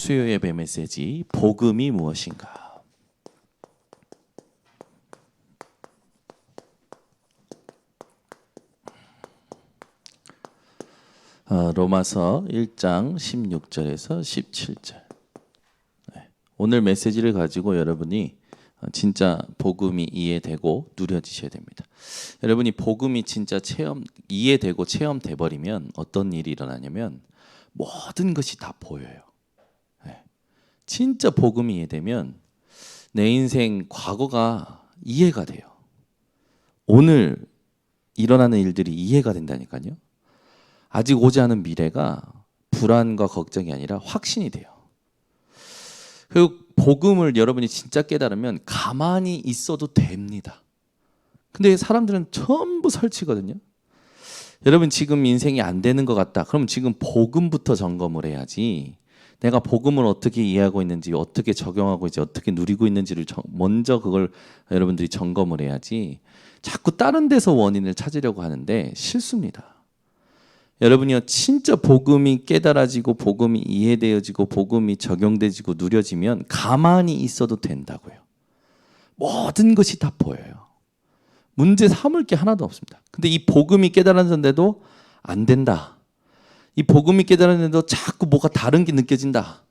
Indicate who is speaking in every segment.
Speaker 1: 수요 예배 메시지 복음이 무엇인가? 로마서 1장 16절에서 17절. 오늘 메시지를 가지고 여러분이 진짜 복음이 이해되고 누려지셔야 됩니다. 여러분이 복음이 진짜 이해되고 체험돼 버리면 어떤 일이 일어나냐면 모든 것이 다 보여요. 진짜 복음이 이해되면 내 인생 과거가 이해가 돼요. 오늘 일어나는 일들이 이해가 된다니까요. 아직 오지 않은 미래가 불안과 걱정이 아니라 확신이 돼요. 그리고 복음을 여러분이 진짜 깨달으면 가만히 있어도 됩니다. 근데 사람들은 전부 설치거든요. 여러분 지금 인생이 안 되는 것 같다. 그럼 지금 복음부터 점검을 해야지. 내가 복음을 어떻게 이해하고 있는지, 어떻게 적용하고 있는지, 어떻게 누리고 있는지를 먼저 그걸 여러분들이 점검을 해야지. 자꾸 다른 데서 원인을 찾으려고 하는데 실수입니다. 여러분이요 진짜 복음이 깨달아지고 복음이 이해되어지고 복음이 적용되지고 누려지면 가만히 있어도 된다고요. 모든 것이 다 보여요. 문제 삼을 게 하나도 없습니다. 근데 이 복음이 깨달았는데도 안 된다. 이 복음이 깨달았는데도 자꾸 뭐가 다른 게 느껴진다.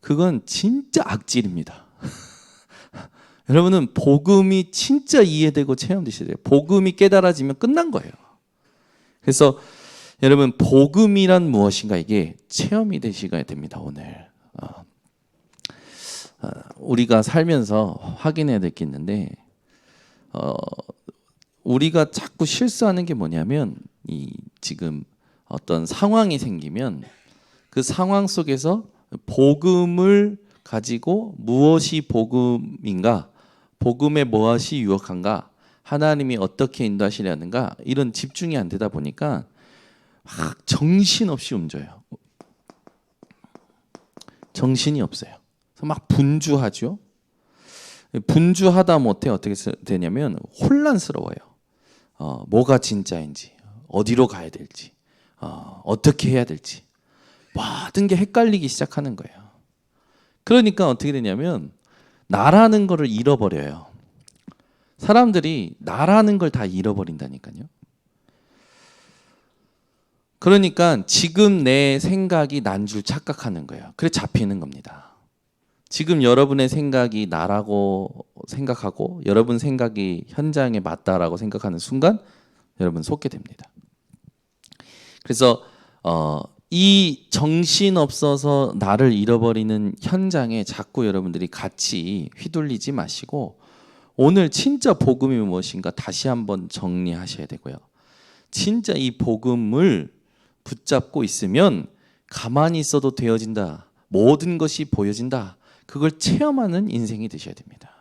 Speaker 1: 그건 진짜 악질입니다. 여러분은 복음이 진짜 이해되고 체험되셔야 돼요. 복음이 깨달아지면 끝난 거예요. 그래서 여러분 복음이란 무엇인가 이게 체험이 되시어야 됩니다. 오늘 우리가 살면서 확인해야 될 게 있는데 우리가 자꾸 실수하는 게 뭐냐면 지금 어떤 상황이 생기면 그 상황 속에서 복음을 가지고 무엇이 복음인가, 복음에 무엇이 유혹한가, 하나님이 어떻게 인도하시려는가 이런 집중이 안 되다 보니까 막 정신없이 움져요. 정신이 없어요. 그래서 막 분주하죠. 분주하다 못해 어떻게 되냐면 혼란스러워요. 뭐가 진짜인지, 어디로 가야 될지, 어떻게 해야 될지 모든 게 헷갈리기 시작하는 거예요. 그러니까 어떻게 되냐면 나라는 거를 잃어버려요. 사람들이 나라는 걸 다 잃어버린다니까요. 그러니까 지금 내 생각이 난 줄 착각하는 거예요. 그래 잡히는 겁니다. 지금 여러분의 생각이 나라고 생각하고 여러분 생각이 현장에 맞다라고 생각하는 순간 여러분 속게 됩니다. 그래서 이 정신없어서 나를 잃어버리는 현장에 자꾸 여러분들이 같이 휘둘리지 마시고 오늘 진짜 복음이 무엇인가 다시 한번 정리하셔야 되고요. 진짜 이 복음을 붙잡고 있으면 가만히 있어도 되어진다. 모든 것이 보여진다. 그걸 체험하는 인생이 되셔야 됩니다.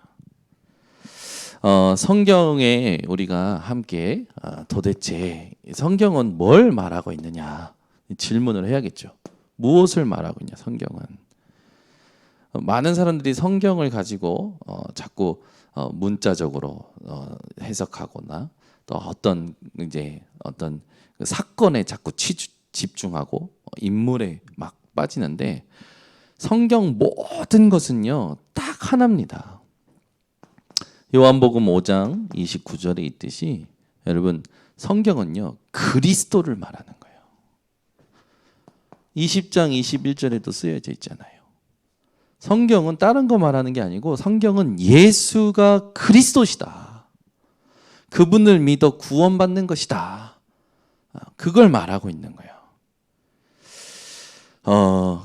Speaker 1: 성경에 우리가 함께 도대체 성경은 뭘 말하고 있느냐 질문을 해야겠죠. 무엇을 말하고 있냐 성경은. 많은 사람들이 성경을 가지고 자꾸 문자적으로 해석하거나 또 어떤 사건에 자꾸 집중하고 인물에 막 빠지는데 성경 모든 것은요 딱 하나입니다. 요한복음 5장 29절에 있듯이 여러분 성경은요 그리스도를 말하는 거예요. 20장 21절에도 쓰여져 있잖아요. 성경은 다른 거 말하는 게 아니고 성경은 예수가 그리스도시다. 그분을 믿어 구원받는 것이다. 그걸 말하고 있는 거예요.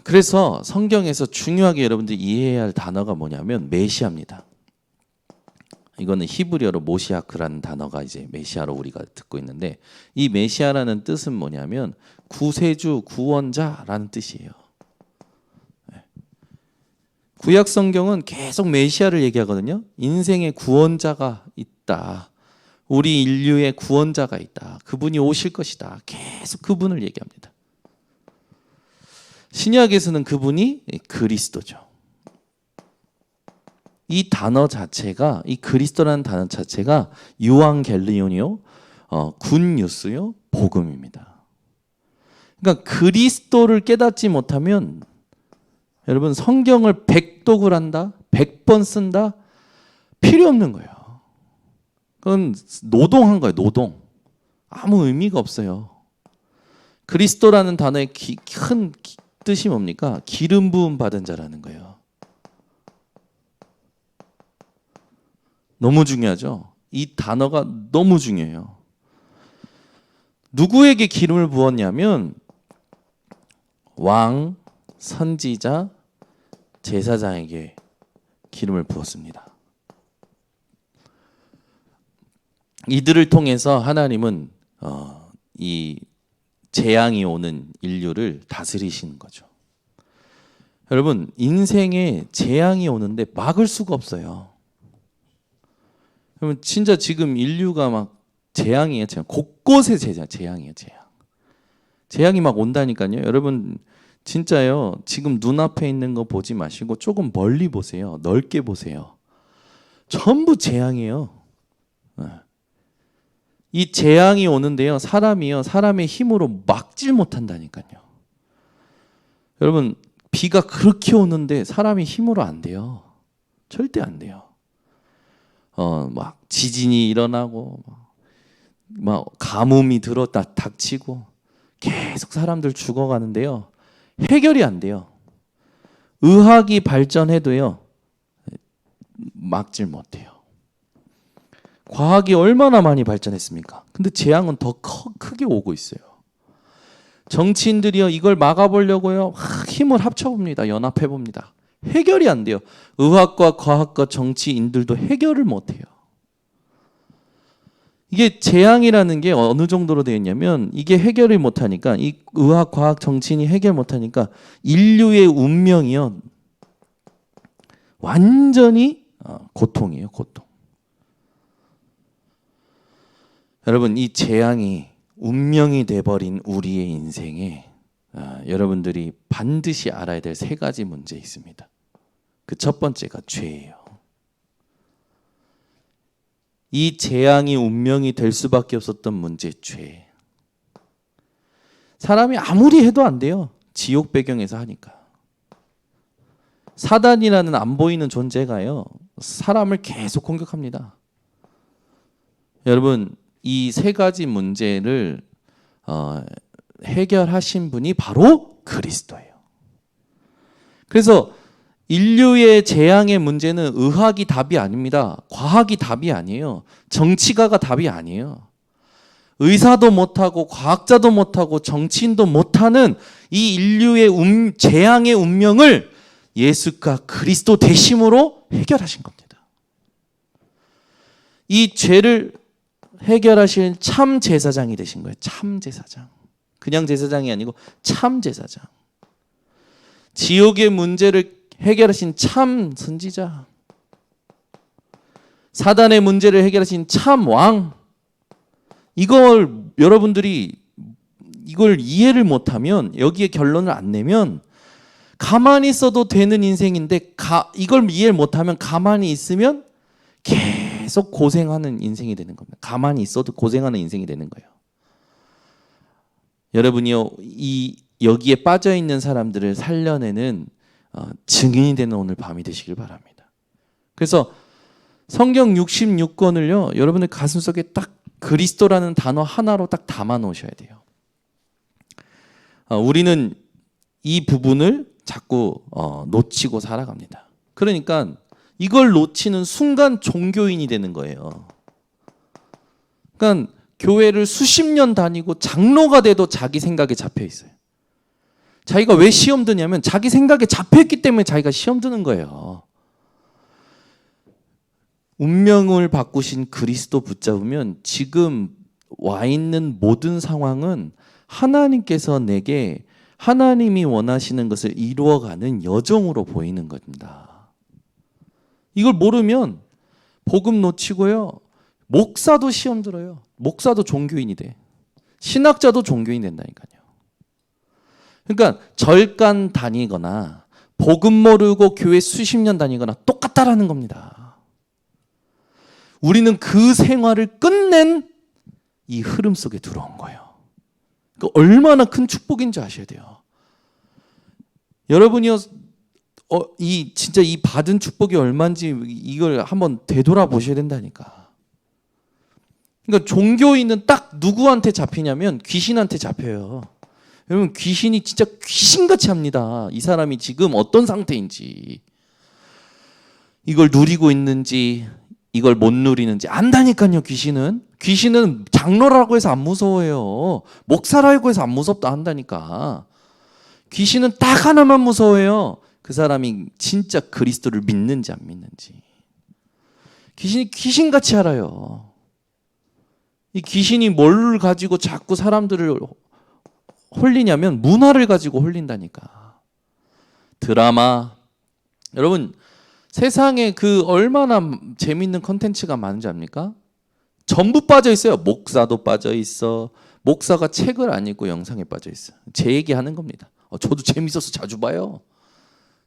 Speaker 1: 그래서 성경에서 중요하게 여러분들이 이해해야 할 단어가 뭐냐면 메시아입니다. 이거는 히브리어로 모시아크라는 단어가 이제 메시아로 우리가 듣고 있는데 이 메시아라는 뜻은 뭐냐면 구세주, 구원자라는 뜻이에요. 구약 성경은 계속 메시아를 얘기하거든요. 인생의 구원자가 있다. 우리 인류의 구원자가 있다. 그분이 오실 것이다. 계속 그분을 얘기합니다. 신약에서는 그분이 그리스도죠. 이 단어 자체가 이 그리스도라는 단어 자체가 유앙겔리온이요, 굿뉴스요, 복음입니다. 그러니까 그리스도를 깨닫지 못하면 여러분 성경을 100독을 한다? 100번 쓴다? 필요 없는 거예요. 그건 노동한 거예요. 노동. 아무 의미가 없어요. 그리스도라는 단어의 큰 뜻이 뭡니까? 기름 부음 받은 자라는 거예요. 너무 중요하죠? 이 단어가 너무 중요해요. 누구에게 기름을 부었냐면 왕, 선지자, 제사장에게 기름을 부었습니다. 이들을 통해서 하나님은 이 재앙이 오는 인류를 다스리시는 거죠. 여러분, 인생에 재앙이 오는데 막을 수가 없어요. 여러분, 진짜 지금 인류가 막 재앙이에요. 곳곳에 재앙이에요. 재앙이 막 온다니까요. 여러분, 진짜요. 지금 눈앞에 있는 거 보지 마시고 조금 멀리 보세요. 넓게 보세요. 전부 재앙이에요. 이 재앙이 오는데요. 사람의 힘으로 막질 못한다니까요. 여러분, 비가 그렇게 오는데 사람이 힘으로 안 돼요. 절대 안 돼요. 막 지진이 일어나고 막 가뭄이 닥치고 계속 사람들 죽어가는데요. 해결이 안 돼요. 의학이 발전해도요. 막질 못해요. 과학이 얼마나 많이 발전했습니까? 근데 재앙은 더 크게 오고 있어요. 정치인들이요, 이걸 막아보려고요, 힘을 합쳐봅니다. 연합해봅니다. 해결이 안 돼요. 의학과 과학과 정치인들도 해결을 못해요. 이게 재앙이라는 게 어느 정도로 되어 있냐면, 이게 해결을 못하니까, 이 의학, 과학, 정치인이 해결 못하니까 인류의 운명이요, 완전히 고통이에요. 고통. 여러분, 이 재앙이 운명이 돼버린 우리의 인생에 여러분들이 반드시 알아야 될 세 가지 문제 있습니다. 그 첫 번째가 죄예요. 이 재앙이 운명이 될 수밖에 없었던 문제, 죄. 사람이 아무리 해도 안 돼요. 지옥 배경에서 하니까. 사단이라는 안 보이는 존재가요, 사람을 계속 공격합니다. 여러분, 이 세 가지 문제를 해결하신 분이 바로 그리스도예요. 그래서 인류의 재앙의 문제는 의학이 답이 아닙니다. 과학이 답이 아니에요. 정치가가 답이 아니에요. 의사도 못하고 과학자도 못하고 정치인도 못하는 이 인류의 재앙의 운명을 예수가 그리스도 되심으로 해결하신 겁니다. 이 죄를 해결하실 참 제사장이 되신 거예요. 참 제사장. 그냥 제사장이 아니고 참 제사장. 지옥의 문제를 해결하신 참 선지자. 사단의 문제를 해결하신 참 왕. 이걸 여러분들이 이걸 이해를 못하면, 여기에 결론을 안 내면 가만히 있어도 되는 인생인데 이걸 이해를 못하면 가만히 있으면 계속 고생하는 인생이 되는 겁니다. 가만히 있어도 고생하는 인생이 되는 거예요. 여러분이요, 여기에 빠져 있는 사람들을 살려내는 증인이 되는 오늘 밤이 되시길 바랍니다. 그래서 성경 66권을요, 여러분의 가슴속에 딱 그리스도라는 단어 하나로 딱 담아 놓으셔야 돼요. 우리는 이 부분을 자꾸 놓치고 살아갑니다. 그러니까 이걸 놓치는 순간 종교인이 되는 거예요. 그러니까 교회를 수십 년 다니고 장로가 돼도 자기 생각에 잡혀 있어요. 자기가 왜 시험 드냐면 자기 생각에 잡혀 있기 때문에 자기가 시험 드는 거예요. 운명을 바꾸신 그리스도 붙잡으면 지금 와 있는 모든 상황은 하나님께서 내게 하나님이 원하시는 것을 이루어가는 여정으로 보이는 겁니다. 이걸 모르면 복음 놓치고요, 목사도 시험 들어요. 목사도 종교인이 돼. 신학자도 종교인 된다니까요. 그러니까 절간 다니거나 복음 모르고 교회 수십 년 다니거나 똑같다라는 겁니다. 우리는 그 생활을 끝낸 이 흐름 속에 들어온 거예요. 그러니까 얼마나 큰 축복인지 아셔야 돼요. 여러분이요, 이 진짜 이 받은 축복이 얼마인지 이걸 한번 되돌아보셔야 된다니까. 그러니까 종교인은 딱 누구한테 잡히냐면 귀신한테 잡혀요. 여러분 귀신이 진짜 귀신같이 합니다. 이 사람이 지금 어떤 상태인지, 이걸 누리고 있는지 이걸 못 누리는지 안다니까요. 귀신은 장로라고 해서 안 무서워해요. 목사라고 해서 안 무섭다 한다니까. 귀신은 딱 하나만 무서워해요. 그 사람이 진짜 그리스도를 믿는지 안 믿는지. 귀신이 귀신같이 알아요. 이 귀신이 뭘 가지고 자꾸 사람들을 홀리냐면 문화를 가지고 홀린다니까. 드라마. 여러분 세상에 그 얼마나 재밌는 컨텐츠가 많은지 압니까? 전부 빠져 있어요. 목사도 빠져 있어. 목사가 책을 안 읽고 영상에 빠져 있어. 제 얘기하는 겁니다. 저도 재밌어서 자주 봐요.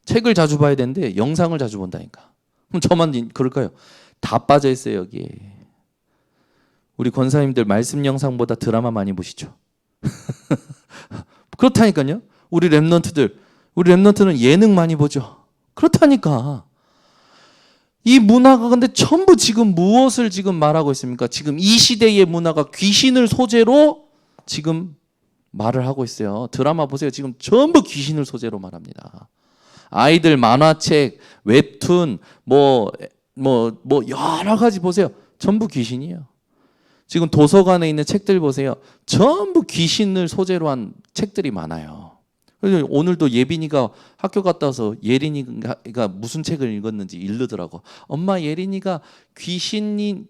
Speaker 1: 책을 자주 봐야 되는데 영상을 자주 본다니까. 그럼 저만 그럴까요? 다 빠져 있어요 여기에. 우리 권사님들 말씀 영상보다 드라마 많이 보시죠? 그렇다니까요. 우리 랩런트는 예능 많이 보죠. 그렇다니까. 이 문화가 근데 전부 지금 무엇을 지금 말하고 있습니까? 지금 이 시대의 문화가 귀신을 소재로 지금 말을 하고 있어요. 드라마 보세요. 지금 전부 귀신을 소재로 말합니다. 아이들 만화책, 웹툰, 여러 가지 보세요. 전부 귀신이에요. 지금 도서관에 있는 책들 보세요. 전부 귀신을 소재로 한 책들이 많아요. 그래서 오늘도 예빈이가 학교 갔다 와서 예린이가 무슨 책을 읽었는지 읽으더라고. 엄마 예린이가 귀신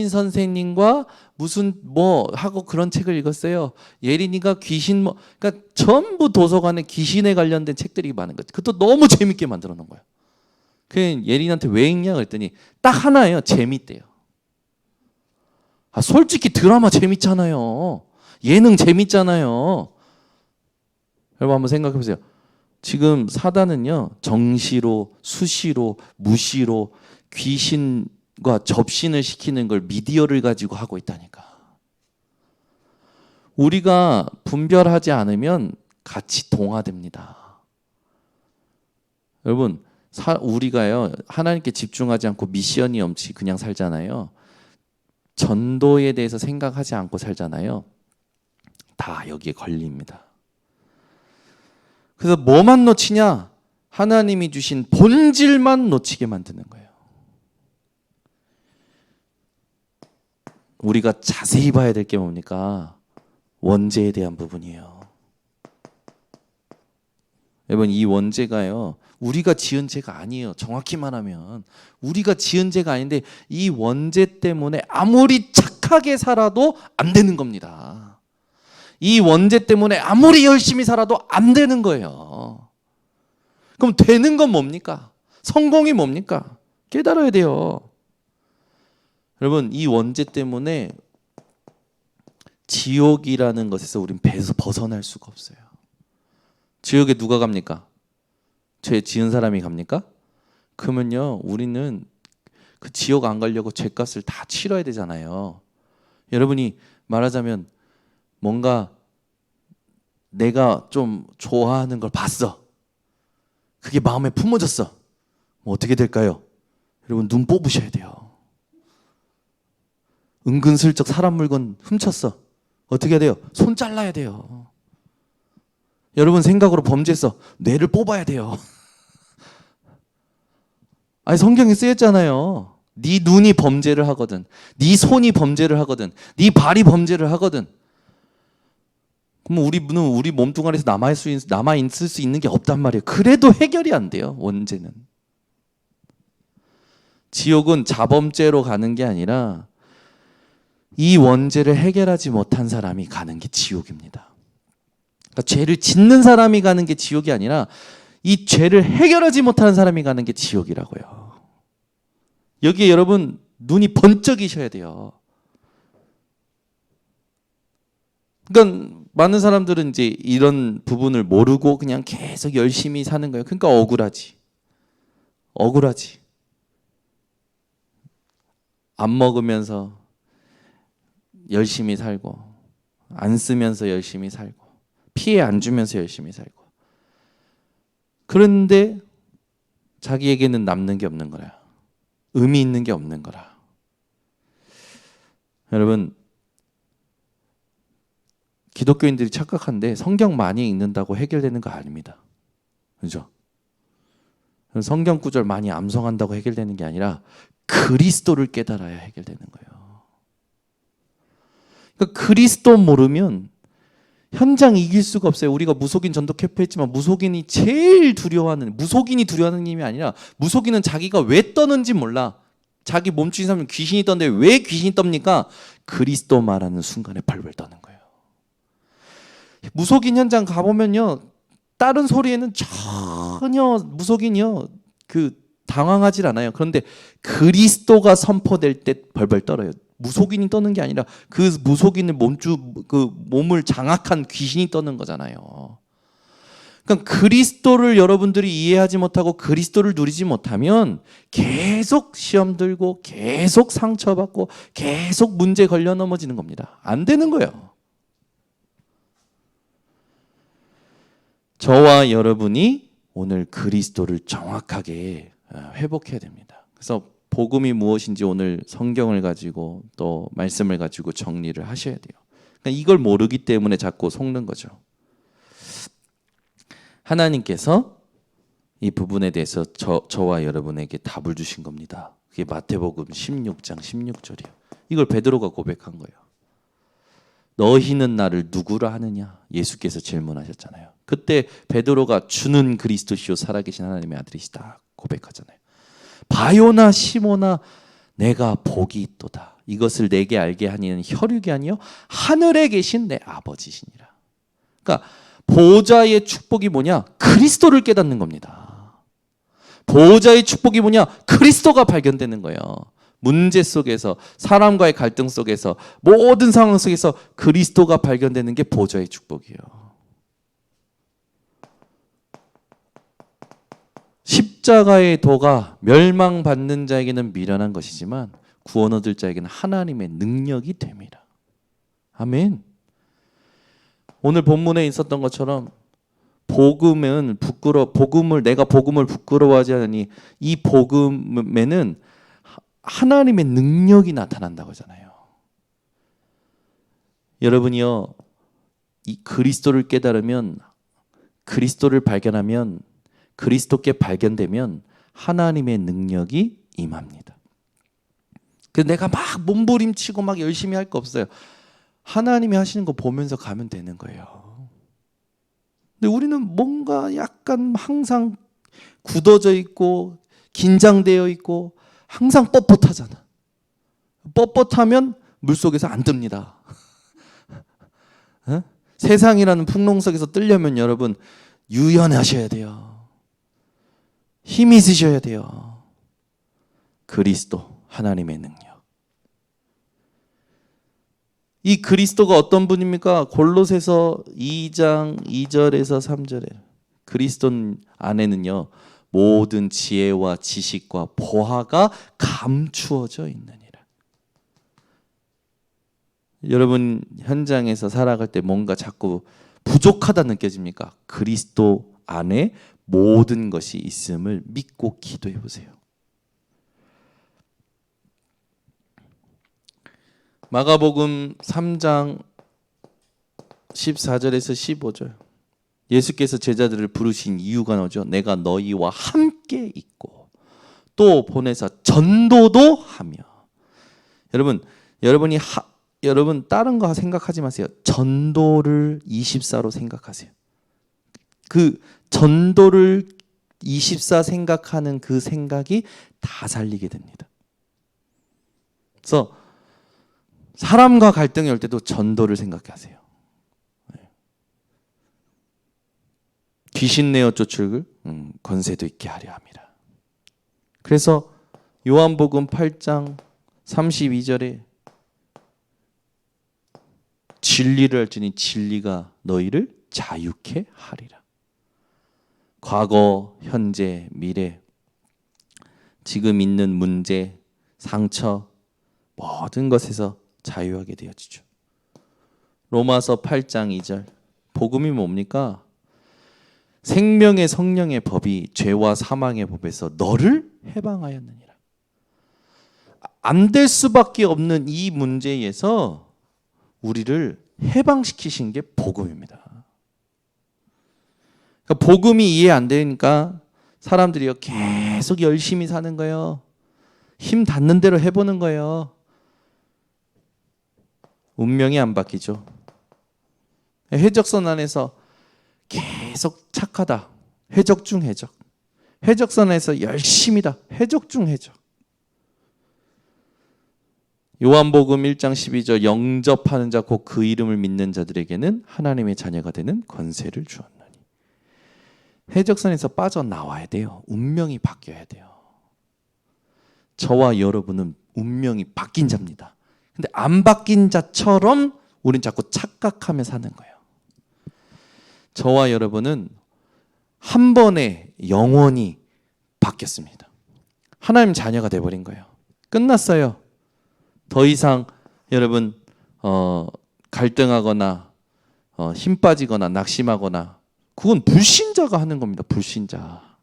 Speaker 1: 선생님과 무슨 하고 그런 책을 읽었어요. 예린이가 그러니까 전부 도서관에 귀신에 관련된 책들이 많은 거지. 그것도 너무 재밌게 만들어 놓은 거야. 그냥 예린이한테 왜 읽냐 그랬더니 딱 하나예요. 재밌대요. 솔직히 드라마 재밌잖아요. 예능 재밌잖아요. 여러분 한번 생각해 보세요. 지금 사단은요, 정시로, 수시로, 무시로 귀신과 접신을 시키는 걸 미디어를 가지고 하고 있다니까. 우리가 분별하지 않으면 같이 동화됩니다. 여러분, 우리가요, 하나님께 집중하지 않고 미션이 없이 그냥 살잖아요. 전도에 대해서 생각하지 않고 살잖아요. 다 여기에 걸립니다. 그래서 뭐만 놓치냐? 하나님이 주신 본질만 놓치게 만드는 거예요. 우리가 자세히 봐야 될 게 뭡니까? 원죄에 대한 부분이에요. 여러분 이 원죄가요. 우리가 지은 죄가 아니에요. 정확히 말하면 우리가 지은 죄가 아닌데 이 원죄 때문에 아무리 착하게 살아도 안 되는 겁니다. 이 원죄 때문에 아무리 열심히 살아도 안 되는 거예요. 그럼 되는 건 뭡니까? 성공이 뭡니까? 깨달아야 돼요. 여러분 이 원죄 때문에 지옥이라는 것에서 우린 벗어날 수가 없어요. 지옥에 누가 갑니까? 죄 지은 사람이 갑니까? 그러면요 우리는 그 지옥 안 가려고 죄값을 다 치러야 되잖아요. 여러분이 말하자면 뭔가 내가 좀 좋아하는 걸 봤어. 그게 마음에 품어졌어. 어떻게 될까요? 여러분 눈 뽑으셔야 돼요. 은근슬쩍 사람 물건 훔쳤어. 어떻게 해야 돼요? 손 잘라야 돼요. 여러분 생각으로 범죄했어. 뇌를 뽑아야 돼요. 아니 성경에 쓰였잖아요. 네 눈이 범죄를 하거든, 네 손이 범죄를 하거든, 네 발이 범죄를 하거든. 그럼 우리 몸뚱아리에서 남아있을 수 있는 게 없단 말이에요. 그래도 해결이 안 돼요. 원죄는. 지옥은 자범죄로 가는 게 아니라 이 원죄를 해결하지 못한 사람이 가는 게 지옥입니다. 그러니까 죄를 짓는 사람이 가는 게 지옥이 아니라 이 죄를 해결하지 못하는 사람이 가는 게 지옥이라고요. 여기에 여러분 눈이 번쩍이셔야 돼요. 그러니까 많은 사람들은 이제 이런 부분을 모르고 그냥 계속 열심히 사는 거예요. 그러니까 억울하지. 안 먹으면서 열심히 살고, 안 쓰면서 열심히 살고, 피해 안 주면서 열심히 살고. 그런데 자기에게는 남는 게 없는 거라. 의미 있는 게 없는 거라. 여러분, 기독교인들이 착각한데 성경 많이 읽는다고 해결되는 거 아닙니다. 그죠? 성경 구절 많이 암송한다고 해결되는 게 아니라 그리스도를 깨달아야 해결되는 거예요. 그러니까 그리스도 모르면 현장 이길 수가 없어요. 우리가 무속인 전도 캠프 했지만 무속인이 제일 두려워하는, 무속인이 두려워하는 힘이 아니라 무속인은 자기가 왜 떠는지 몰라. 자기 몸주인 사람은 귀신이 떴는데 왜 귀신이 떱니까? 그리스도 말하는 순간에 발발 떠는 거예요. 무속인 현장 가보면요, 다른 소리에는 전혀 무속인이요 당황하지 않아요. 그런데 그리스도가 선포될 때 벌벌 떨어요. 무속인이 떠는 게 아니라 그 무속인의 몸을 장악한 귀신이 떠는 거잖아요. 그러니까 그리스도를 여러분들이 이해하지 못하고 그리스도를 누리지 못하면 계속 시험 들고 계속 상처받고 계속 문제 걸려 넘어지는 겁니다. 안 되는 거예요. 저와 여러분이 오늘 그리스도를 정확하게 회복해야 됩니다. 그래서 복음이 무엇인지 오늘 성경을 가지고 또 말씀을 가지고 정리를 하셔야 돼요. 그러니까 이걸 모르기 때문에 자꾸 속는 거죠. 하나님께서 이 부분에 대해서 저와 여러분에게 답을 주신 겁니다. 그게 마태복음 16장 16절이에요. 이걸 베드로가 고백한 거예요. 너희는 나를 누구라 하느냐? 예수께서 질문하셨잖아요. 그때 베드로가 주는 그리스도시요 살아계신 하나님의 아들이시다 고백하잖아요. 바요나 시모나 내가 복이 있도다. 이것을 내게 알게 하니는 혈육이 아니요 하늘에 계신 내 아버지시니라. 그러니까 보호자의 축복이 뭐냐? 그리스도를 깨닫는 겁니다. 보호자의 축복이 뭐냐? 그리스도가 발견되는 거예요. 문제 속에서, 사람과의 갈등 속에서, 모든 상황 속에서 그리스도가 발견되는 게 보호자의 축복이에요. 십자가의 도가 멸망받는 자에게는 미련한 것이지만 구원 얻을 자에게는 하나님의 능력이 됩니다. 아멘. 오늘 본문에 있었던 것처럼 복음을 내가 복음을 부끄러워하지 않으니 이 복음에는 하나님의 능력이 나타난다고 하잖아요. 여러분이요, 이 그리스도를 깨달으면, 그리스도를 발견하면, 그리스도께 발견되면 하나님의 능력이 임합니다. 그래서 내가 막 몸부림치고 막 열심히 할 거 없어요. 하나님이 하시는 거 보면서 가면 되는 거예요. 근데 우리는 뭔가 약간 항상 굳어져 있고 긴장되어 있고 항상 뻣뻣하잖아. 뻣뻣하면 물속에서 안 뜹니다. 어? 세상이라는 풍롱 속에서 뜨려면 여러분 유연하셔야 돼요. 힘이 있으셔야 돼요. 그리스도, 하나님의 능력. 이 그리스도가 어떤 분입니까? 골로새서 2장 2절에서 3절에 그리스도 안에는요 모든 지혜와 지식과 보화가 감추어져 있느니라. 여러분 현장에서 살아갈 때 뭔가 자꾸 부족하다 느껴집니까? 그리스도 안에 모든 것이 있음을 믿고 기도해 보세요. 마가복음 3장 14절에서 15절. 예수께서 제자들을 부르신 이유가 뭐죠? 내가 너희와 함께 있고 또 보내서 전도도 하며. 여러분 다른 거 생각하지 마세요. 전도를 24로 생각하세요. 그 전도를 24 생각하는 그 생각이 다 살리게 됩니다. 그래서 사람과 갈등이 올 때도 전도를 생각하세요. 귀신 내어 쫓을 권세도 있게 하려 함이라. 그래서 요한복음 8장 32절에 진리를 알지니 진리가 너희를 자유케 하리라. 과거, 현재, 미래, 지금 있는 문제, 상처, 모든 것에서 자유하게 되어지죠. 로마서 8장 2절. 복음이 뭡니까? 생명의 성령의 법이 죄와 사망의 법에서 너를 해방하였느니라. 안 될 수밖에 없는 이 문제에서 우리를 해방시키신 게 복음입니다. 그러니까 복음이 이해 안 되니까 사람들이요 계속 열심히 사는 거예요. 힘 닿는 대로 해보는 거예요. 운명이 안 바뀌죠. 해적선 안에서 계속 착하다. 해적 중 해적. 해적선에서 열심히다. 해적 중 해적. 요한복음 1장 12절 영접하는 자 곧 그 이름을 믿는 자들에게는 하나님의 자녀가 되는 권세를 주었나니. 해적선에서 빠져나와야 돼요. 운명이 바뀌어야 돼요. 저와 여러분은 운명이 바뀐 자입니다. 근데 안 바뀐 자처럼 우린 자꾸 착각하며 사는 거예요. 저와 여러분은 한 번에 영원히 바뀌었습니다. 하나님 자녀가 돼버린 거예요. 끝났어요. 더 이상 여러분 갈등하거나 힘 빠지거나 낙심하거나 그건 불신자가 하는 겁니다. 불신자.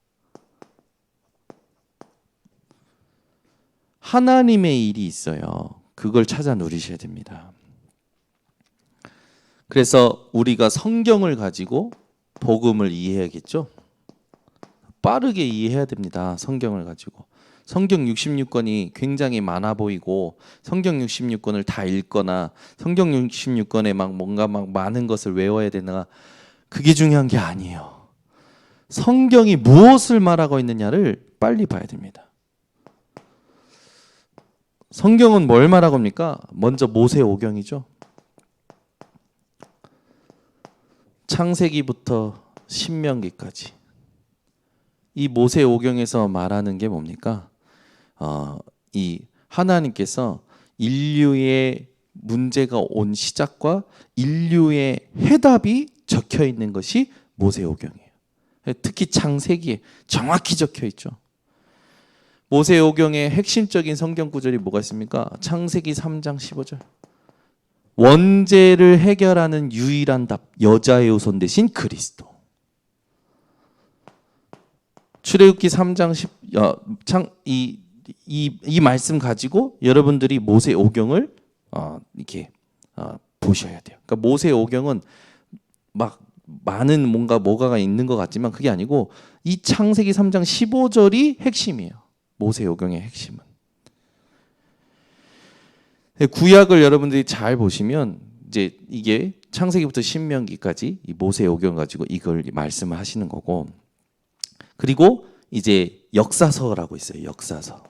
Speaker 1: 하나님의 일이 있어요. 그걸 찾아 누리셔야 됩니다. 그래서 우리가 성경을 가지고 복음을 이해해야겠죠. 빠르게 이해해야 됩니다. 성경을 가지고. 성경 66권이 굉장히 많아 보이고 성경 66권을 다 읽거나 성경 66권에 막 뭔가 막 많은 것을 외워야 되나 그게 중요한 게 아니에요. 성경이 무엇을 말하고 있느냐를 빨리 봐야 됩니다. 성경은 뭘 말하고 합니까? 먼저 모세오경이죠. 창세기부터 신명기까지 이 모세오경에서 말하는 게 뭡니까? 이 하나님께서 인류의 문제가 온 시작과 인류의 해답이 적혀 있는 것이 모세오경이에요. 특히 창세기에 정확히 적혀 있죠. 모세오경의 핵심적인 성경 구절이 뭐가 있습니까? 창세기 3장 15절. 원죄를 해결하는 유일한 답, 여자의 후손 대신 그리스도. 출애굽기 3장 10, 이 말씀 가지고 여러분들이 모세오경을 이렇게 보셔야 돼요. 그러니까 모세오경은 막 많은 뭐가가 있는 것 같지만 그게 아니고 이 창세기 3장 15절이 핵심이에요. 모세오경의 핵심은. 구약을 여러분들이 잘 보시면 이제 이게 창세기부터 신명기까지 이 모세오경 가지고 이걸 말씀을 하시는 거고, 그리고 이제 역사서라고 있어요. 역사서.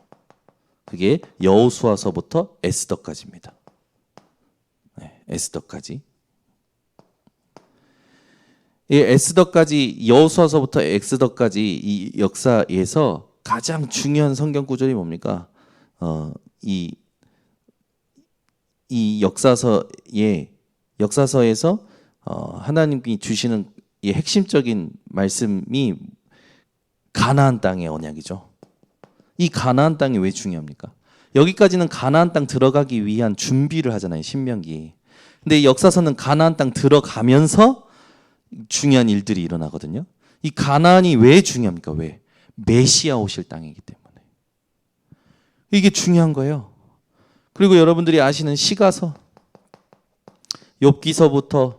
Speaker 1: 그게 여호수아서부터 에스더까지입니다. 네, 에스더까지. 이 에스더까지 여호수아서부터 엑스더까지 이 역사에서 가장 중요한 성경 구절이 뭡니까? 이 역사서에서 하나님이 주시는 이 핵심적인 말씀이 가나안 땅의 언약이죠. 이 가나안 땅이 왜 중요합니까? 여기까지는 가나안 땅 들어가기 위한 준비를 하잖아요. 신명기. 근데 이 역사서는 가나안 땅 들어가면서 중요한 일들이 일어나거든요. 이 가나안이 왜 중요합니까? 왜? 메시아 오실 땅이기 때문에. 이게 중요한 거예요. 그리고 여러분들이 아시는 시가서, 욥기서부터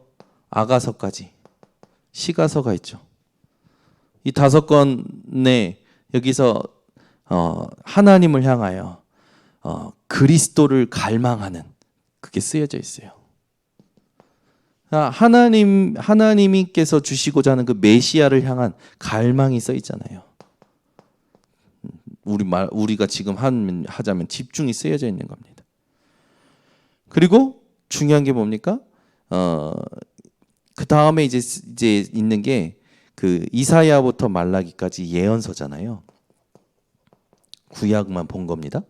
Speaker 1: 아가서까지 시가서가 있죠. 이 5권에 여기서 하나님을 향하여 그리스도를 갈망하는 그게 쓰여져 있어요. 하나님께서 주시고자 하는 그 메시아를 향한 갈망이 써 있잖아요. 우리가 지금 하자면 집중이 쓰여져 있는 겁니다. 그리고 중요한 게 뭡니까? 그 다음에 이제 있는 게 그 이사야부터 말라기까지 예언서잖아요. 구약만 본 겁니다.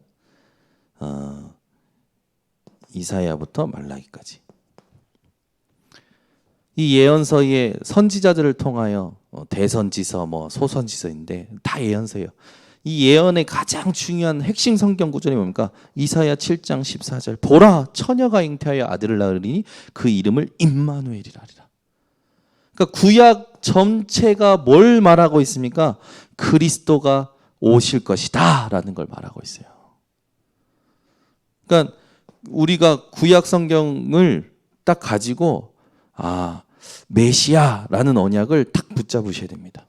Speaker 1: 이사야부터 말라기까지. 이 예언서에 선지자들을 통하여 대선지서, 소선지서인데 다 예언서예요. 이 예언의 가장 중요한 핵심 성경 구절이 뭡니까? 이사야 7장 14절. 보라, 처녀가 잉태하여 아들을 낳으리니 그 이름을 임마누엘이라 하리라. 그러니까 구약 전체가 뭘 말하고 있습니까? 그리스도가 오실 것이다라는 걸 말하고 있어요. 그러니까 우리가 구약 성경을 딱 가지고 메시아라는 언약을 딱 붙잡으셔야 됩니다.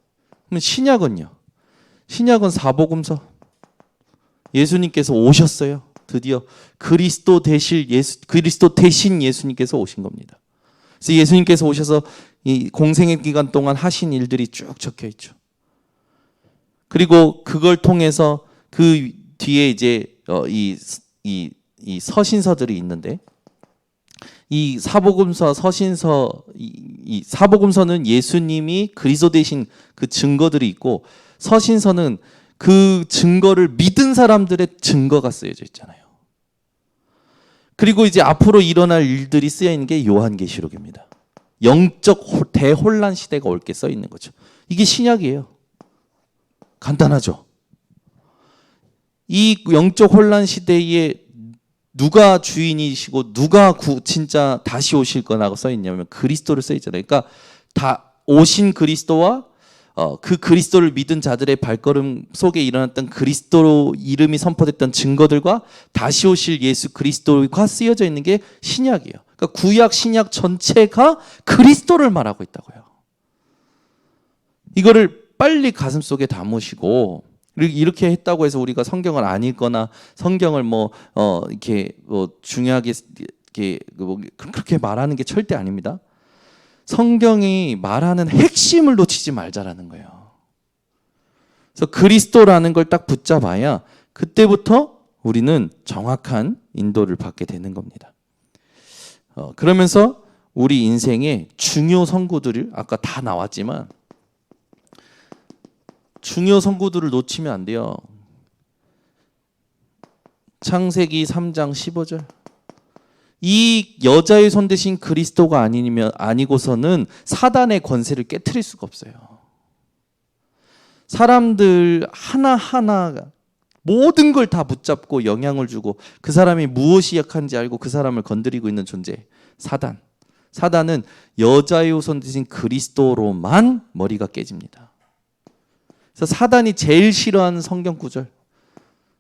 Speaker 1: 그럼 신약은요? 신약은 사복음서. 예수님께서 오셨어요. 드디어 그리스도 대신 예수님께서 오신 겁니다. 그래서 예수님께서 오셔서 이 공생의 기간 동안 하신 일들이 쭉 적혀 있죠. 그리고 그걸 통해서 그 뒤에 이제 이 서신서들이 있는데, 이 사복음서, 서신서, 이 사복음서는 예수님이 그리스도 되신 그 증거들이 있고, 서신서는 그 증거를 믿은 사람들의 증거가 쓰여져 있잖아요. 그리고 이제 앞으로 일어날 일들이 쓰여 있는 게 요한계시록입니다. 영적 대혼란 시대가 올 게 써 있는 거죠. 이게 신약이에요. 간단하죠. 이 영적 혼란 시대에 누가 주인이시고 누가 진짜 다시 오실 거라고 써 있냐면 그리스도를 써 있잖아요. 그러니까 다 오신 그리스도와 그 그리스도를 믿은 자들의 발걸음 속에 일어났던 그리스도 이름이 선포됐던 증거들과 다시 오실 예수 그리스도가 쓰여져 있는 게 신약이에요. 그러니까 구약 신약 전체가 그리스도를 말하고 있다고요. 이거를 빨리 가슴속에 담으시고, 이렇게 했다고 해서 우리가 성경을 안 읽거나 성경을 이렇게 중요하게 그렇게 말하는 게 절대 아닙니다. 성경이 말하는 핵심을 놓치지 말자라는 거예요. 그래서 그리스도라는 걸 딱 붙잡아야 그때부터 우리는 정확한 인도를 받게 되는 겁니다. 그러면서 우리 인생의 중요 선구들을 아까 다 나왔지만 중요 선구들을 놓치면 안 돼요. 창세기 3장 15절. 이 여자의 손 대신 그리스도가 아니고서는 사단의 권세를 깨트릴 수가 없어요. 사람들 하나하나 모든 걸 다 붙잡고 영향을 주고 그 사람이 무엇이 약한지 알고 그 사람을 건드리고 있는 존재, 사단. 사단은 여자의 손 대신 그리스도로만 머리가 깨집니다. 그래서 사단이 제일 싫어하는 성경 구절,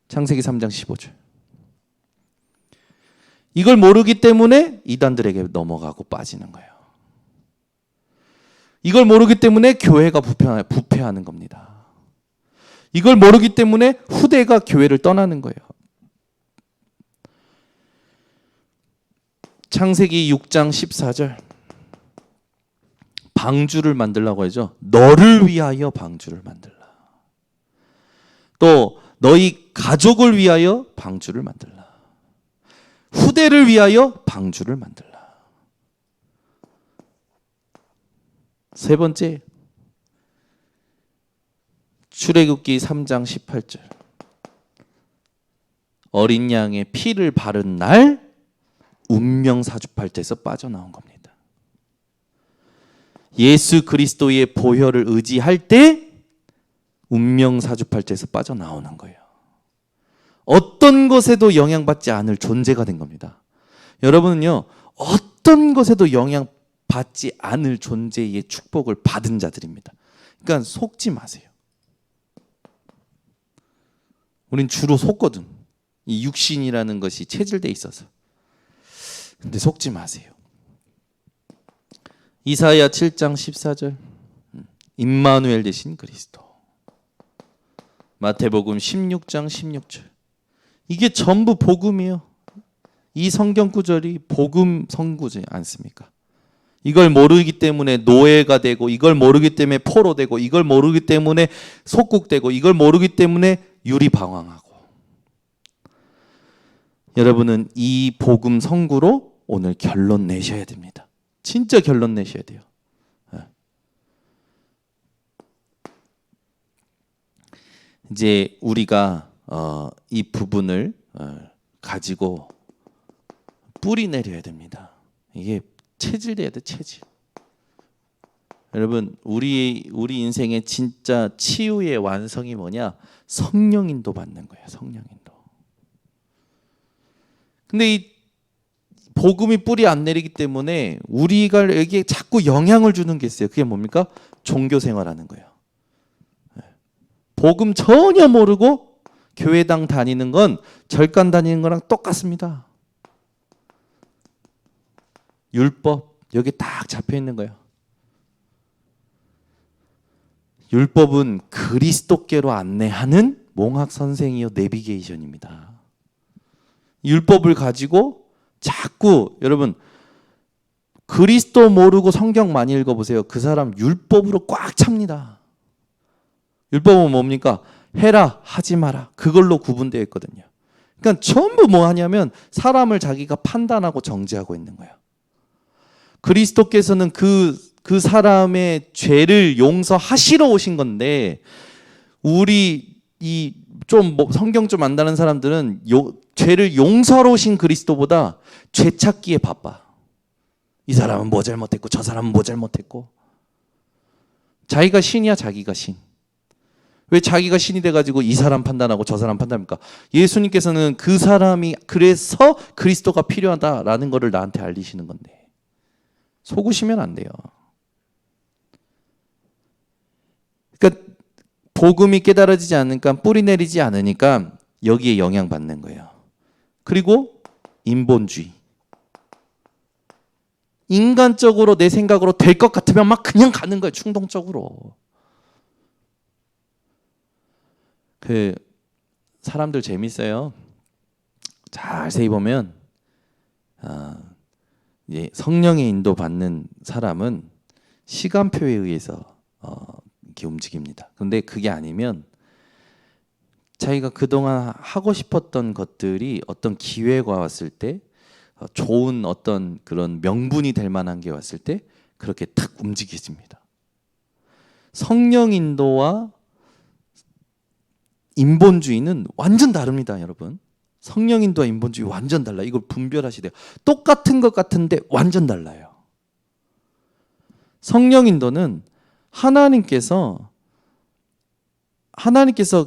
Speaker 1: 창세기 3장 15절. 이걸 모르기 때문에 이단들에게 넘어가고 빠지는 거예요. 이걸 모르기 때문에 교회가 부패하는 겁니다. 이걸 모르기 때문에 후대가 교회를 떠나는 거예요. 창세기 6장 14절. 방주를 만들라고 하죠. 너를 위하여 방주를 만들라. 또 너희 가족을 위하여 방주를 만들라. 후대를 위하여 방주를 만들라. 세 번째, 출애굽기 3장 18절. 어린 양의 피를 바른 날 운명 사주팔자에서 빠져나온 겁니다. 예수 그리스도의 보혈을 의지할 때 운명 사주팔자에서 빠져나오는 거예요. 어떤 것에도 영향받지 않을 존재가 된 겁니다. 여러분은요, 어떤 것에도 영향받지 않을 존재의 축복을 받은 자들입니다. 그러니까 속지 마세요. 우린 주로 속거든. 이 육신이라는 것이 체질돼 있어서. 근데 속지 마세요. 이사야 7장 14절. 임마누엘 되신 그리스도. 마태복음 16장 16절. 이게 전부 복음이에요. 이 성경 구절이 복음 성구지 않습니까? 이걸 모르기 때문에 노예가 되고, 이걸 모르기 때문에 포로되고, 이걸 모르기 때문에 속국되고, 이걸 모르기 때문에 유리방황하고. 여러분은 이 복음 성구로 오늘 결론 내셔야 됩니다. 진짜 결론 내셔야 돼요. 이제 우리가 이 부분을 가지고 뿌리 내려야 됩니다. 이게 체질돼야 돼, 체질. 여러분, 우리 인생의 진짜 치유의 완성이 뭐냐? 성령인도 받는 거예요. 성령인도. 근데 이 복음이 뿌리 안 내리기 때문에 우리가 여기에 자꾸 영향을 주는 게 있어요. 그게 뭡니까? 종교 생활하는 거예요. 복음 전혀 모르고 교회당 다니는 건 절간 다니는 거랑 똑같습니다. 율법 여기 딱 잡혀 있는 거예요. 율법은 그리스도께로 안내하는 몽학 선생이요 내비게이션입니다. 율법을 가지고 자꾸 여러분 그리스도 모르고 성경 많이 읽어보세요. 그 사람 율법으로 꽉 찹니다. 율법은 뭡니까? 해라 하지 마라 그걸로 구분되어 있거든요. 그러니까 전부 뭐 하냐면 사람을 자기가 판단하고 정죄하고 있는 거예요. 그리스도께서는 그 사람의 죄를 용서하시러 오신 건데 우리 이 좀 뭐 성경 좀 안다는 사람들은 죄를 용서하러 오신 그리스도보다 죄 찾기에 바빠. 이 사람은 뭐 잘못했고 저 사람은 뭐 잘못했고. 자기가 신이야 자기가 신. 왜 자기가 신이 돼가지고 이 사람 판단하고 저 사람 판단합니까? 예수님께서는 그 사람이 그래서 그리스도가 필요하다라는 것을 나한테 알리시는 건데 속으시면 안 돼요. 그러니까 복음이 깨달아지지 않으니까 뿌리 내리지 않으니까 여기에 영향받는 거예요. 그리고 인본주의. 인간적으로 내 생각으로 될 것 같으면 막 그냥 가는 거예요. 충동적으로. 그 사람들 재밌어요. 자세히 보면 이제 성령의 인도 받는 사람은 시간표에 의해서 이렇게 움직입니다. 그런데 그게 아니면 자기가 그동안 하고 싶었던 것들이 어떤 기회가 왔을 때 좋은 어떤 그런 명분이 될 만한 게 왔을 때 그렇게 탁 움직여집니다. 성령 인도와 인본주의는 완전 다릅니다, 여러분. 성령 인도와 인본주의 완전 달라. 이걸 분별하셔야 돼요. 똑같은 것 같은데 완전 달라요. 성령 인도는 하나님께서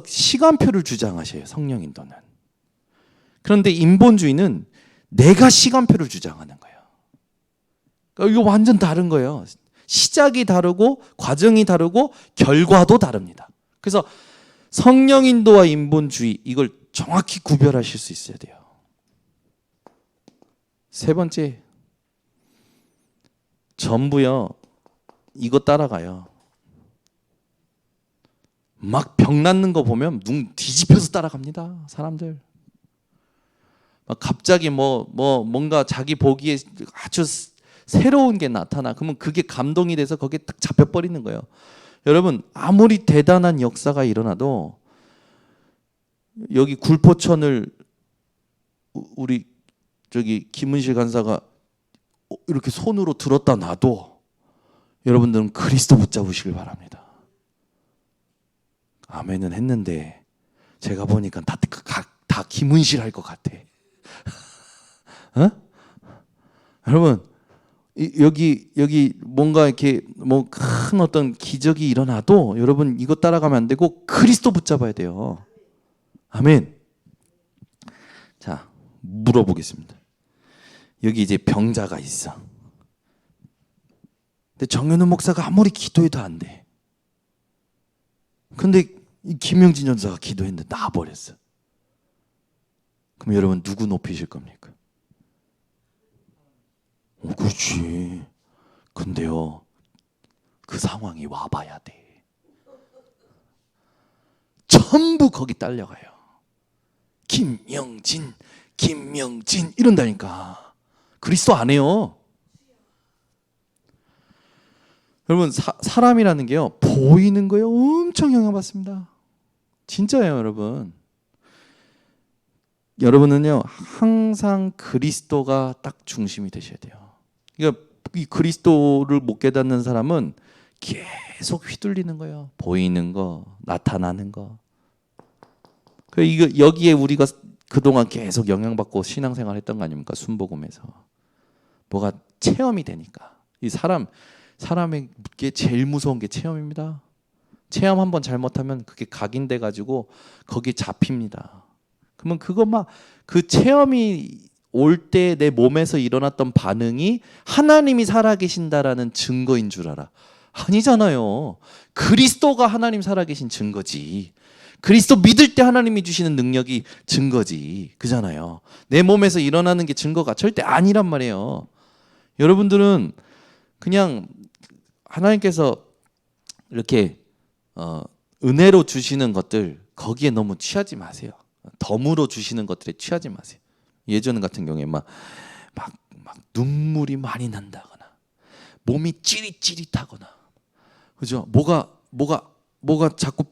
Speaker 1: 시간표를 주장하셔요. 성령 인도는. 그런데 인본주의는 내가 시간표를 주장하는 거예요. 그러니까 이거 완전 다른 거예요. 시작이 다르고 과정이 다르고 결과도 다릅니다. 그래서 성령 인도와 인본주의 이걸 정확히 구별하실 수 있어야 돼요. 세 번째, 전부요 이거 따라가요. 막 병 낫는 거 보면 눈 뒤집혀서 따라갑니다. 사람들. 막 갑자기 뭔가 자기 보기에 아주 새로운 게 나타나. 그러면 그게 감동이 돼서 거기에 딱 잡혀버리는 거예요. 여러분 아무리 대단한 역사가 일어나도 여기 굴포천을 우리 저기 김은실 간사가 이렇게 손으로 들었다 놔도 여러분들은 그리스도 붙잡으시길 바랍니다. 아멘은 했는데 제가 보니까 다 김은실 할 것 같아. 어? 여러분 여기 뭔가 이렇게 뭐 큰 어떤 기적이 일어나도 여러분 이거 따라가면 안 되고 그리스도 붙잡아야 돼요. 아멘. 자, 물어보겠습니다. 여기 이제 병자가 있어. 근데 정현우 목사가 아무리 기도해도 안 돼. 근데 이 김영진 전사가 기도했는데 나와버렸어. 그럼 여러분 누구 높이실 겁니까? 그렇지. 근데요, 그 상황이 와봐야 돼. 전부 거기 딸려가요. 김영진 이런다니까. 그리스도 안 해요. 여러분 사람이라는 게요 보이는 거에 엄청 영향받습니다. 진짜예요, 여러분. 여러분은요 항상 그리스도가 딱 중심이 되셔야 돼요. 그러니까 이 그리스도를 못 깨닫는 사람은 계속 휘둘리는 거예요. 보이는 거, 나타나는 거. 이거 여기에 우리가 그동안 계속 영향받고 신앙생활 했던 거 아닙니까? 순복음에서. 뭐가 체험이 되니까. 이 사람에게 제일 무서운 게 체험입니다. 체험 한번 잘못하면 그게 각인돼 가지고 거기에 잡힙니다. 그러면 그거 막 그 체험이 올 때 내 몸에서 일어났던 반응이 하나님이 살아계신다라는 증거인 줄 알아. 아니잖아요. 그리스도가 하나님 살아계신 증거지. 그리스도 믿을 때 하나님이 주시는 능력이 증거지. 그잖아요. 내 몸에서 일어나는 게 증거가 절대 아니란 말이에요. 여러분들은 그냥 하나님께서 이렇게 은혜로 주시는 것들 거기에 너무 취하지 마세요. 덤으로 주시는 것들에 취하지 마세요. 예전 같은 경우에 막 눈물이 많이 난다거나 몸이 찌릿찌릿하거나 그죠? 뭐가 자꾸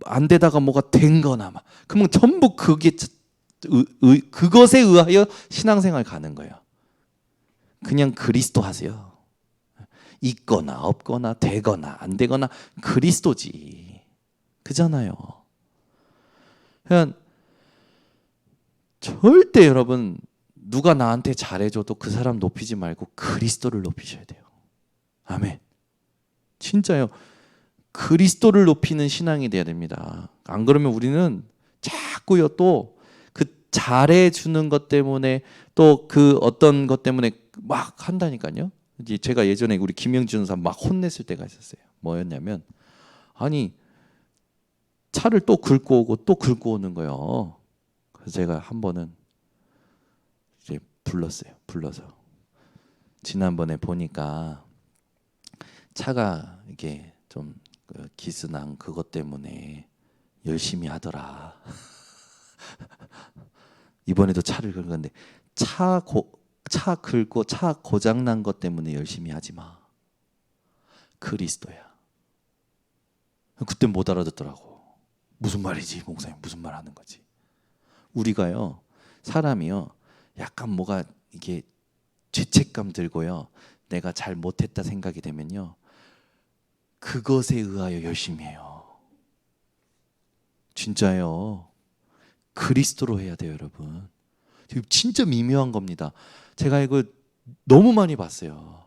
Speaker 1: 안 되다가 뭐가 된 거나 막 그러면 전부 그것에 의하여 신앙생활 가는 거예요. 그냥 그리스도 하세요. 있거나 없거나 되거나 안 되거나 그리스도지. 그잖아요. 그냥 절대 여러분 누가 나한테 잘해줘도 그 사람 높이지 말고 그리스도를 높이셔야 돼요. 아멘. 진짜요. 그리스도를 높이는 신앙이 돼야 됩니다. 안 그러면 우리는 자꾸요 또 그 잘해주는 것 때문에 또 그 어떤 것 때문에 막 한다니까요. 이제 제가 예전에 우리 김영준 사람 막 혼냈을 때가 있었어요. 뭐였냐면 아니 차를 또 긁고 오고 또 긁고 오는 거예요. 그래서 제가 한 번은 이제 불러서 지난번에 보니까 차가 이게 좀 기스난 그것 때문에 열심히 하더라. 이번에도 차를 긁었는데 차 긁고 차 고장 난 것 때문에 열심히 하지 마. 그리스도야. 그때 못 알아듣더라고. 무슨 말이지, 목사님? 무슨 말 하는 거지? 우리가요, 사람이요, 약간 뭐가 이게 죄책감 들고요, 내가 잘 못했다 생각이 되면요, 그것에 의하여 열심히 해요. 진짜요. 그리스도로 해야 돼요, 여러분. 진짜 미묘한 겁니다. 제가 이거 너무 많이 봤어요.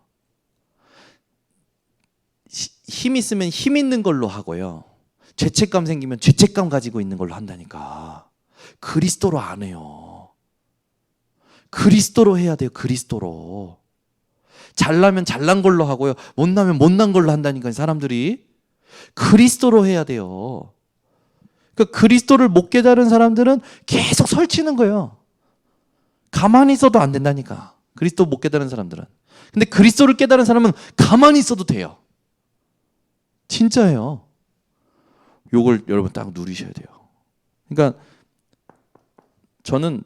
Speaker 1: 힘 있으면 힘 있는 걸로 하고요. 죄책감 생기면 죄책감 가지고 있는 걸로 한다니까. 그리스도로 안 해요. 그리스도로 해야 돼요. 그리스도로. 잘나면 잘난 걸로 하고요. 못나면 못난 걸로 한다니까요. 사람들이. 그리스도로 해야 돼요. 그러니까 그리스도를 못 깨달은 사람들은 계속 설치는 거예요. 가만히 있어도 안 된다니까. 그리스도 못 깨달은 사람들은. 근데 그리스도를 깨달은 사람은 가만히 있어도 돼요. 진짜예요. 요걸 여러분 딱 누리셔야 돼요. 그러니까 저는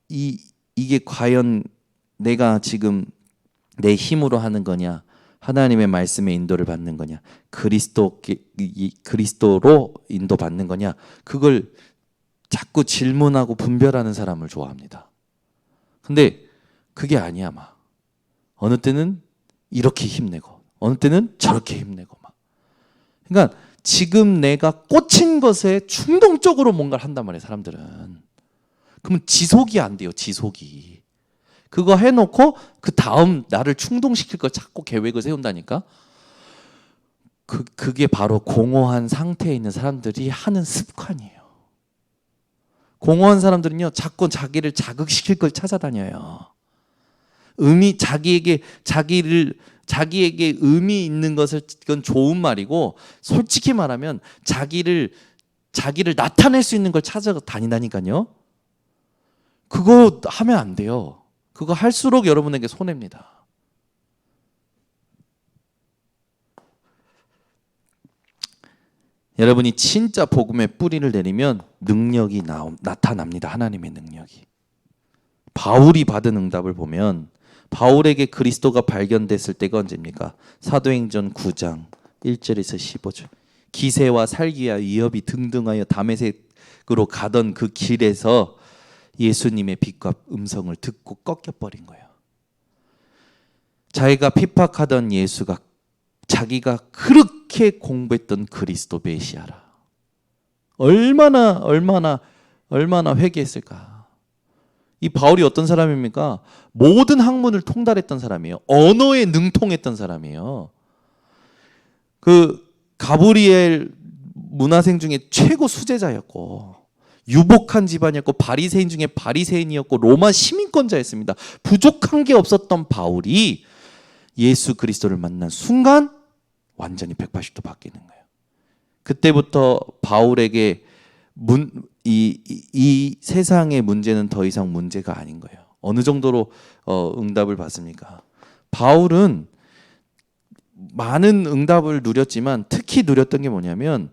Speaker 1: 이게 과연 내가 지금 내 힘으로 하는 거냐, 하나님의 말씀의 인도를 받는 거냐, 그리스도로 인도받는 거냐, 그걸 자꾸 질문하고 분별하는 사람을 좋아합니다. 근데 그게 아니야, 막. 어느 때는 이렇게 힘내고, 어느 때는 저렇게 힘내고, 막. 그러니까 지금 내가 꽂힌 것에 충동적으로 뭔가를 한단 말이에요, 사람들은. 그러면 지속이 안 돼요, 지속이. 그거 해놓고 그 다음 나를 충동시킬 걸 자꾸 계획을 세운다니까. 그게 바로 공허한 상태에 있는 사람들이 하는 습관이에요. 공허한 사람들은요, 자꾸 자기를 자극시킬 걸 찾아다녀요. 자기에게 의미 있는 것을, 그건 좋은 말이고, 솔직히 말하면 자기를 나타낼 수 있는 걸 찾아다니다니까요. 그거 하면 안 돼요. 그거 할수록 여러분에게 손해입니다. 여러분이 진짜 복음의 뿌리를 내리면 능력이 나타납니다. 하나님의 능력이. 바울이 받은 응답을 보면 바울에게 그리스도가 발견됐을 때가 언제입니까? 사도행전 9장 1절에서 15절. 기세와 살기와 위협이 등등하여 다메섹으로 가던 그 길에서 예수님의 빛과 음성을 듣고 꺾여버린 거예요. 자기가 핍박하던 예수가 자기가 그렇게 공부했던 그리스도 메시아라. 얼마나 회개했을까. 이 바울이 어떤 사람입니까? 모든 학문을 통달했던 사람이에요. 언어에 능통했던 사람이에요. 그 가브리엘 문화생 중에 최고 수제자였고, 유복한 집안이었고 바리새인 중에 바리새인이었고 로마 시민권자였습니다. 부족한 게 없었던 바울이 예수 그리스도를 만난 순간 완전히 180도 바뀌는 거예요. 그때부터 바울에게 이 세상의 문제는 더 이상 문제가 아닌 거예요. 어느 정도로 응답을 받습니까? 바울은 많은 응답을 누렸지만 특히 누렸던 게 뭐냐면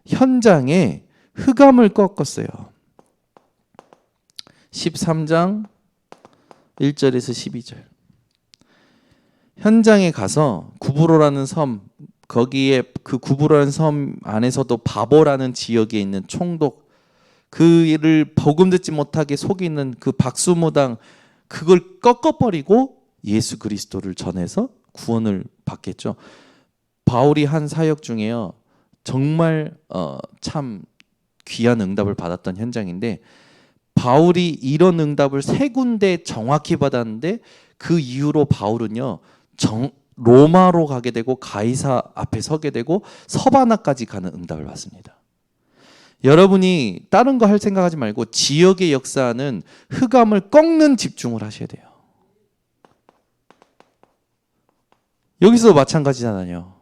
Speaker 1: 현장에 흑암을 꺾었어요. 13장 1절에서 12절. 현장에 가서 구브로라는 섬, 거기에 그 구브로라는 섬 안에서도 바보라는 지역에 있는 총독, 그를 복음 듣지 못하게 속이는 그 박수무당, 그걸 꺾어버리고 예수 그리스도를 전해서 구원을 받겠죠. 바울이 한 사역 중에요, 정말 참 귀한 응답을 받았던 현장인데, 바울이 이런 응답을 3군데 정확히 받았는데 그 이후로 바울은요 로마로 가게 되고 가이사 앞에 서게 되고 서바나까지 가는 응답을 받습니다. 여러분이 다른 거 할 생각하지 말고 지역의 역사는 흑암을 꺾는 집중을 하셔야 돼요. 여기서 마찬가지잖아요.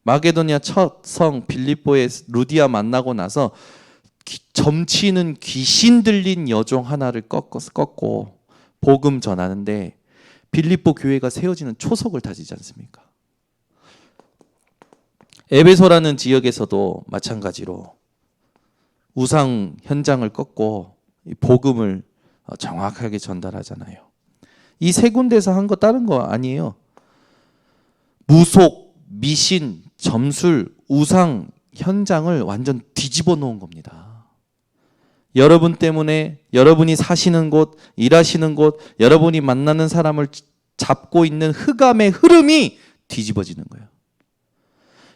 Speaker 1: 마게도니아 첫 성 빌립보의 루디아 만나고 나서 점치는 귀신 들린 여종 하나를 꺾고 복음 전하는데 빌립보 교회가 세워지는 초석을 다지지 않습니까? 에베소라는 지역에서도 마찬가지로 우상 현장을 꺾고 복음을 정확하게 전달하잖아요. 이 3군데에서 한 거 다른 거 아니에요. 무속, 미신, 점술, 우상 현장을 완전 뒤집어 놓은 겁니다. 여러분 때문에 여러분이 사시는 곳, 일하시는 곳, 여러분이 만나는 사람을 잡고 있는 흑암의 흐름이 뒤집어지는 거예요.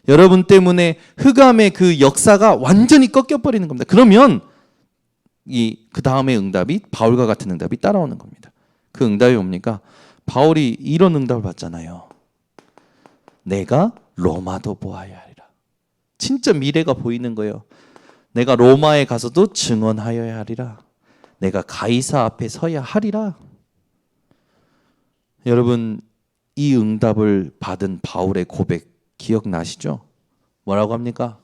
Speaker 1: 여러분 때문에 흑암의 그 역사가 완전히 꺾여버리는 겁니다. 그러면 그 다음에 응답이 바울과 같은 응답이 따라오는 겁니다. 그 응답이 뭡니까? 바울이 이런 응답을 받잖아요. 내가 로마도 보아야 하리라. 진짜 미래가 보이는 거예요. 내가 로마에 가서도 증언하여야 하리라. 내가 가이사 앞에 서야 하리라. 여러분, 이 응답을 받은 바울의 고백 기억나시죠? 뭐라고 합니까?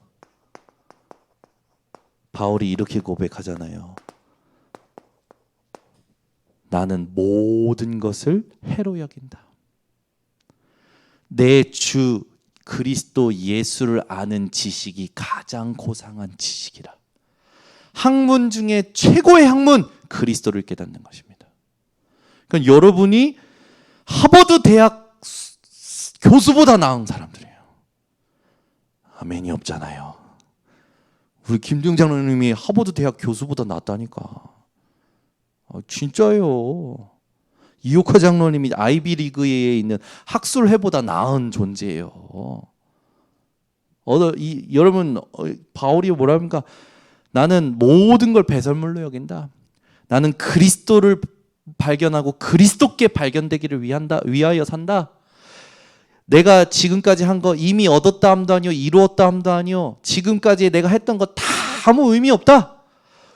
Speaker 1: 바울이 이렇게 고백하잖아요. 나는 모든 것을 해로 여긴다. 내 주 그리스도 예수를 아는 지식이 가장 고상한 지식이라. 학문 중에 최고의 학문, 그리스도를 깨닫는 것입니다. 그러니까 여러분이 하버드 대학 교수보다 나은 사람들이에요. 아멘이 없잖아요. 우리 김중 장로님이 하버드 대학 교수보다 낫다니까. 진짜예요. 이옥화 장로님이 아이비리그에 있는 학술회보다 나은 존재예요. 여러분, 바울이 뭐라 합니까? 나는 모든 걸 배설물로 여긴다. 나는 그리스도를 발견하고 그리스도께 발견되기를 위하여 산다. 내가 지금까지 한 거 이미 얻었다 함도 아니요, 이루었다 함도 아니요, 지금까지 내가 했던 거 다 아무 의미 없다.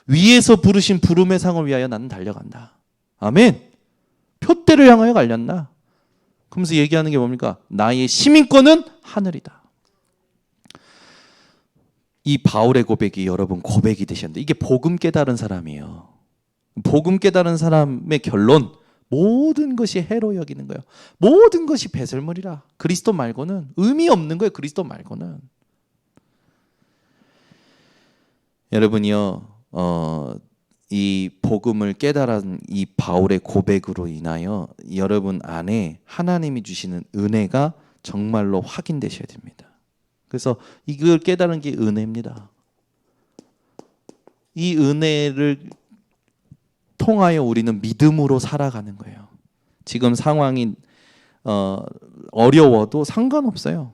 Speaker 1: 위에서 부르신 부름의 상을 위하여 나는 달려간다. 아멘. 표대를 향하여 갈렸나? 그러면서 얘기하는 게 뭡니까? 나의 시민권은 하늘이다. 이 바울의 고백이 여러분 고백이 되셨는데, 이게 복음 깨달은 사람이에요. 복음 깨달은 사람의 결론, 모든 것이 해로 여기는 거예요. 모든 것이 배설물이라. 그리스도 말고는 의미 없는 거예요. 그리스도 말고는. 여러분이요, 이 복음을 깨달은 이 바울의 고백으로 인하여 여러분 안에 하나님이 주시는 은혜가 정말로 확인되셔야 됩니다. 그래서 이걸 깨달은 게 은혜입니다. 이 은혜를 통하여 우리는 믿음으로 살아가는 거예요. 지금 상황이 어려워도 상관없어요.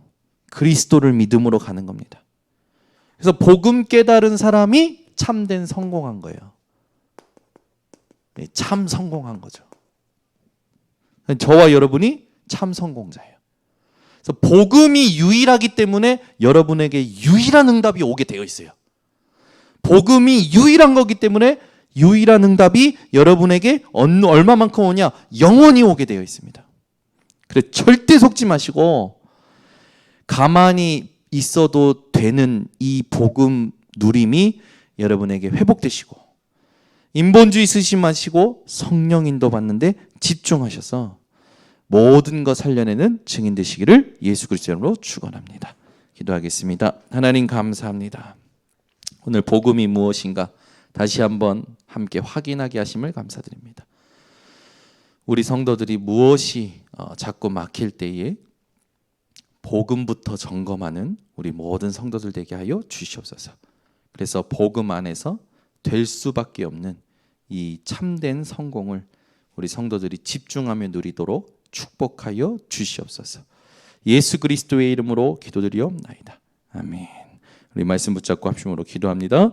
Speaker 1: 그리스도를 믿음으로 가는 겁니다. 그래서 복음 깨달은 사람이 참된 성공한 거예요. 참 성공한 거죠. 저와 여러분이 참 성공자예요. 그래서 복음이 유일하기 때문에 여러분에게 유일한 응답이 오게 되어 있어요. 복음이 유일한 거기 때문에 유일한 응답이 여러분에게 얼마만큼 오냐? 영원히 오게 되어 있습니다. 그래, 절대 속지 마시고 가만히 있어도 되는 이 복음 누림이 여러분에게 회복되시고 인본주의 스심하시고 성령 인도 받는데 집중하셔서 모든 것 살려내는 증인 되시기를 예수 그리스도의 이름으로 축원합니다. 기도하겠습니다. 하나님 감사합니다. 오늘 복음이 무엇인가 다시 한번 함께 확인하게 하심을 감사드립니다. 우리 성도들이 무엇이 자꾸 막힐 때에 복음부터 점검하는 우리 모든 성도들 되게 하여 주시옵소서. 그래서 복음 안에서 될 수밖에 없는 이 참된 성공을 우리 성도들이 집중하며 누리도록 축복하여 주시옵소서. 예수 그리스도의 이름으로 기도드리옵나이다. 아멘. 우리 말씀 붙잡고 합심으로 기도합니다.